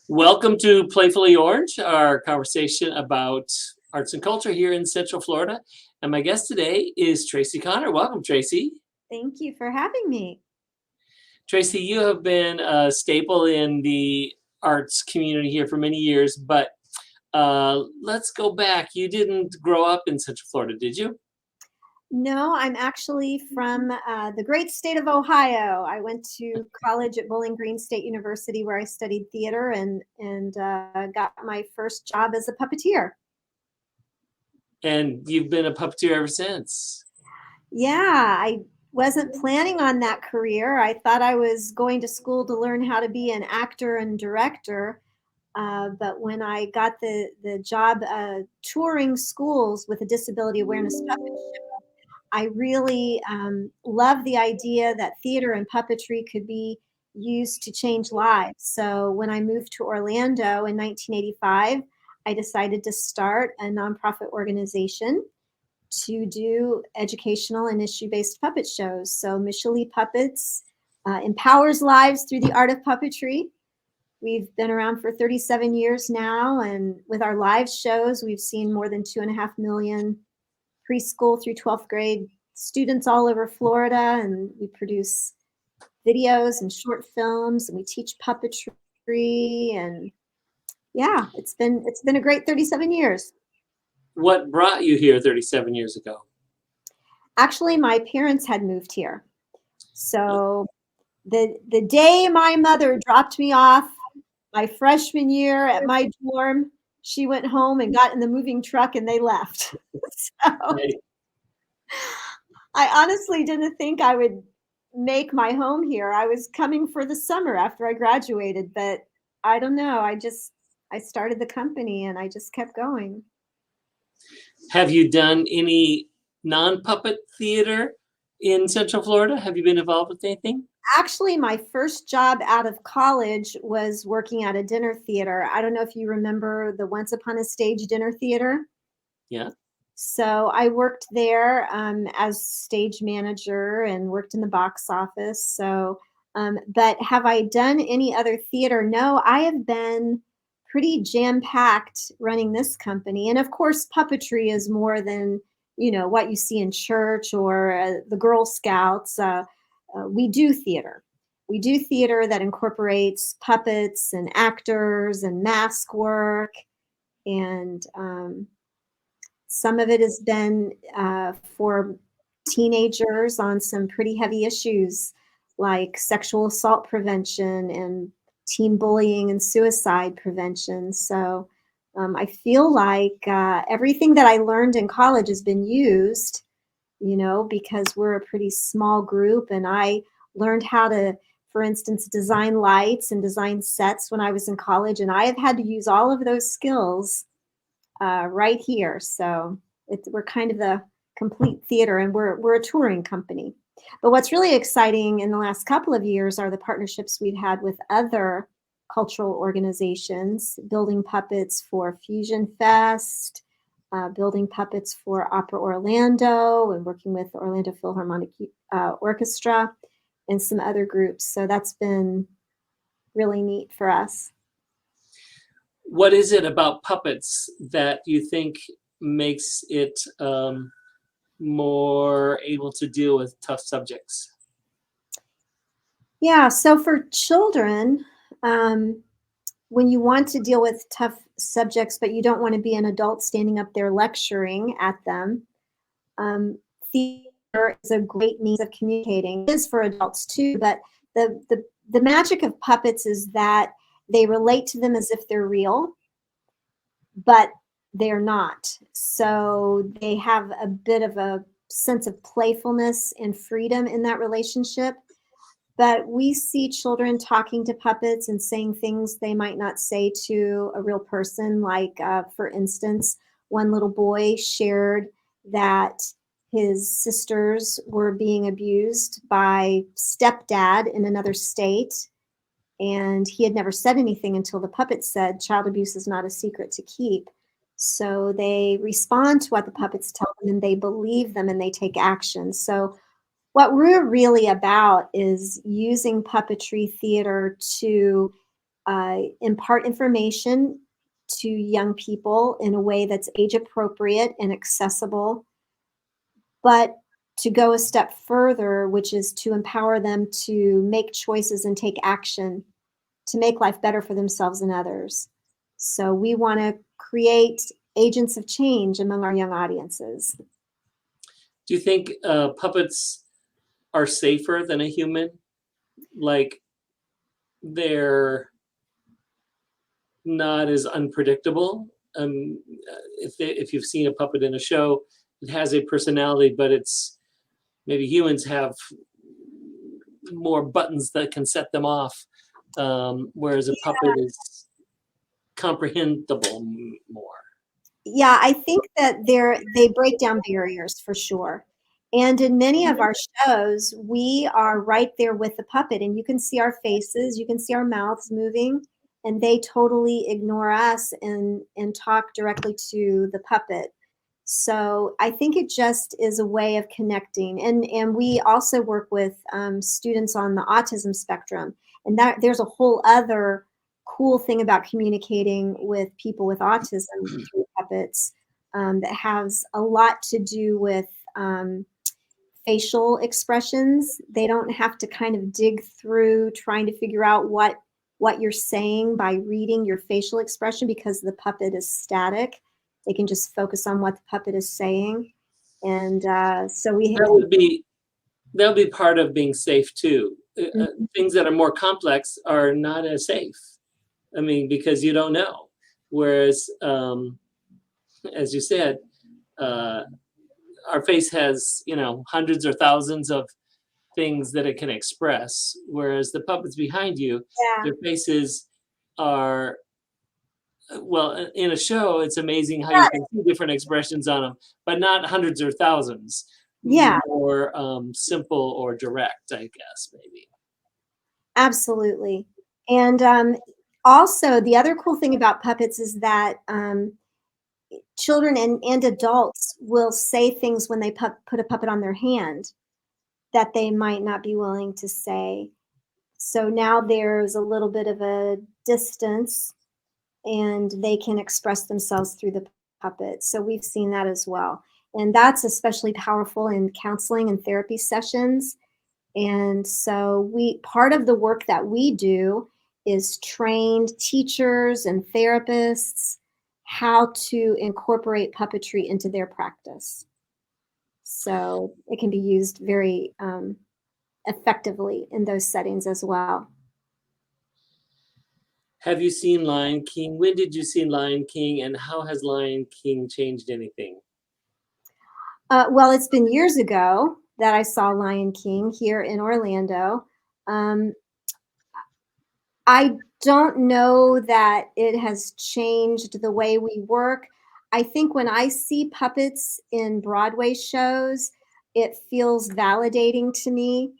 Welcome to Playfully Orange, our conversation about arts and culture here in Central Florida. And my guest today is Tracey Conner. Welcome, Tracey. Thank you for having me. Tracey, you have been a staple in the arts community here for many years, but let's go back. You didn't grow up in Central Florida, did you? No, I'm actually from the great state of Ohio. I went to college at Bowling Green State University where I studied theater and got my first job as a puppeteer. And you've been a puppeteer ever since. Yeah, I wasn't planning on that career. I thought I was going to school to learn how to be an actor and director. But when I got the job touring schools with a disability awareness puppet show, I really love the idea that theater and puppetry could be used to change lives. So when I moved to Orlando in 1985, I decided to start a nonprofit organization to do educational and issue-based puppet shows. So MicheLee Puppets empowers lives through the art of puppetry. We've been around for 37 years now, and with our live shows, we've seen more than 2.5 million preschool through 12th grade students all over Florida, and we produce videos and short films, and we teach puppetry, and yeah, it's been a great 37 years. What brought you here 37 years ago? Actually, my parents had moved here. So the day my mother dropped me off my freshman year at my dorm, she went home and got in the moving truck and they left. So I honestly didn't think I would make my home here. I was coming for the summer after I graduated, but I don't know. I started the company and I just kept going. Have you done any non-puppet theater in Central Florida? Have you been involved with anything? Actually, my first job out of college was working at a dinner theater. I don't know if you remember the Once Upon a Stage dinner theater. Yeah. So I worked there as stage manager and worked in the box office. So, but have I done any other theater? No, I have been pretty jam-packed running this company. And of course, puppetry is more than, what you see in church or the Girl Scouts. We do theater. We do theater that incorporates puppets and actors and mask work. And some of it has been for teenagers on some pretty heavy issues like sexual assault prevention and teen bullying and suicide prevention. So I feel like everything that I learned in college has been used, because we're a pretty small group. And I learned how to, for instance, design lights and design sets when I was in college. And I have had to use all of those skills right here. So we're kind of the complete theater, and we're a touring company. But what's really exciting in the last couple of years are the partnerships we've had with other cultural organizations, building puppets for Fusion Fest, building puppets for Opera Orlando, and working with Orlando Philharmonic Orchestra and some other groups. So that's been really neat for us. What is it about puppets that you think makes it more able to deal with tough subjects? Yeah, so for children, when you want to deal with tough subjects, but you don't want to be an adult standing up there lecturing at them, theater is a great means of communicating. It is for adults too, but the magic of puppets is that they relate to them as if they're real, but they're not. So they have a bit of a sense of playfulness and freedom in that relationship. But we see children talking to puppets and saying things they might not say to a real person. Like, for instance, one little boy shared that his sisters were being abused by stepdad in another state. And he had never said anything until the puppet said, child abuse is not a secret to keep. So they respond to what the puppets tell them and they believe them and they take action. So what we're really about is using puppetry theater to impart information to young people in a way that's age appropriate and accessible, but to go a step further, which is to empower them to make choices and take action to make life better for themselves and others. So we want to create agents of change among our young audiences. Do you think puppets are safer than a human? Like they're not as unpredictable? If you've seen a puppet in a show, it has a personality, but it's maybe humans have more buttons that can set them off, whereas a puppet is comprehensible more. Yeah, I think that they break down barriers for sure. And in many of our shows, we are right there with the puppet, and you can see our faces, you can see our mouths moving, and they totally ignore us and talk directly to the puppet. So I think it just is a way of connecting. And we also work with students on the autism spectrum, and that there's a whole other cool thing about communicating with people with autism through puppets that has a lot to do with facial expressions. They don't have to kind of dig through trying to figure out what you're saying by reading your facial expression, because the puppet is static. They can just focus on what the puppet is saying. And so we That would be part of being safe too. Things that are more complex are not as safe. I mean, because you don't know. Whereas, as you said, our face has, hundreds or thousands of things that it can express. Whereas the puppets behind you, yeah, their faces are, well, in a show, it's amazing how you can see different expressions on them, but not hundreds or thousands. yeah, More simple or direct, I guess, maybe. absolutely. And also the other cool thing about puppets is that children and adults will say things when they put a puppet on their hand that they might not be willing to say. So now there's a little bit of a distance and they can express themselves through the puppet. So we've seen that as well. And that's especially powerful in counseling and therapy sessions. And so part of the work that we do is trained teachers and therapists how to incorporate puppetry into their practice. So it can be used very effectively in those settings as well. Have you seen Lion King? When did you see Lion King, and how has Lion King changed anything? Well, it's been years ago that I saw Lion King here in Orlando. Um, I don't know that it has changed the way we work. I think when I see puppets in Broadway shows, it feels validating to me.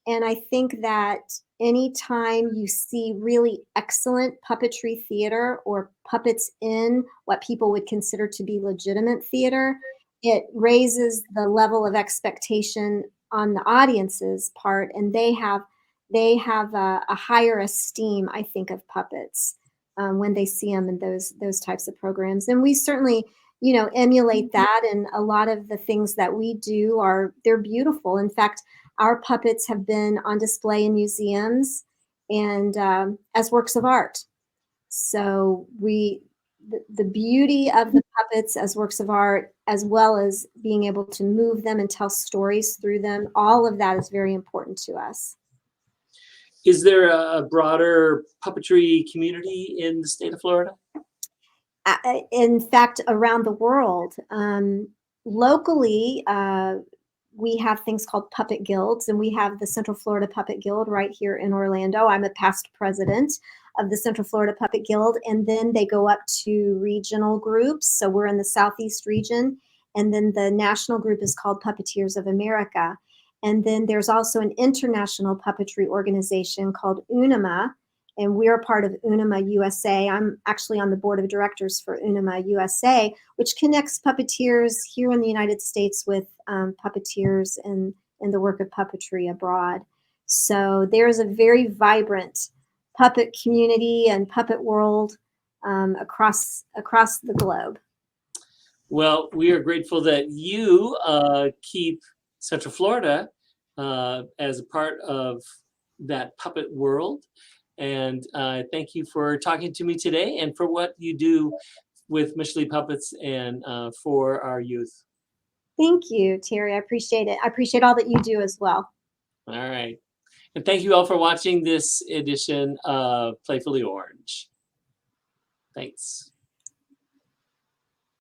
And I think that anytime you see really excellent puppetry theater or puppets in what people would consider to be legitimate theater, it raises the level of expectation on the audience's part, and they have a higher esteem, I think, of puppets when they see them in those types of programs. And we certainly, emulate that. And a lot of the things that we do they're beautiful. In fact, our puppets have been on display in museums and as works of art. So the beauty of the puppets as works of art, as well as being able to move them and tell stories through them, all of that is very important to us. Is there a broader puppetry community in the state of Florida? In fact, around the world. Locally, we have things called puppet guilds, and we have the Central Florida Puppet Guild right here in Orlando. I'm a past president of the Central Florida Puppet Guild, and then they go up to regional groups. So we're in the Southeast region, and then the national group is called Puppeteers of America. And then there's also an international puppetry organization called UNIMA, and we're a part of UNIMA USA. I'm actually on the board of directors for UNIMA USA, which connects puppeteers here in the United States with puppeteers in the work of puppetry abroad. So there's a very vibrant puppet community and puppet world across the globe. Well, we are grateful that you keep Central Florida as a part of that puppet world. And thank you for talking to me today and for what you do with MicheLee Puppets and for our youth. Thank you, Terry. I appreciate it. I appreciate all that you do as well. All right. And thank you all for watching this edition of Playfully Orange. Thanks.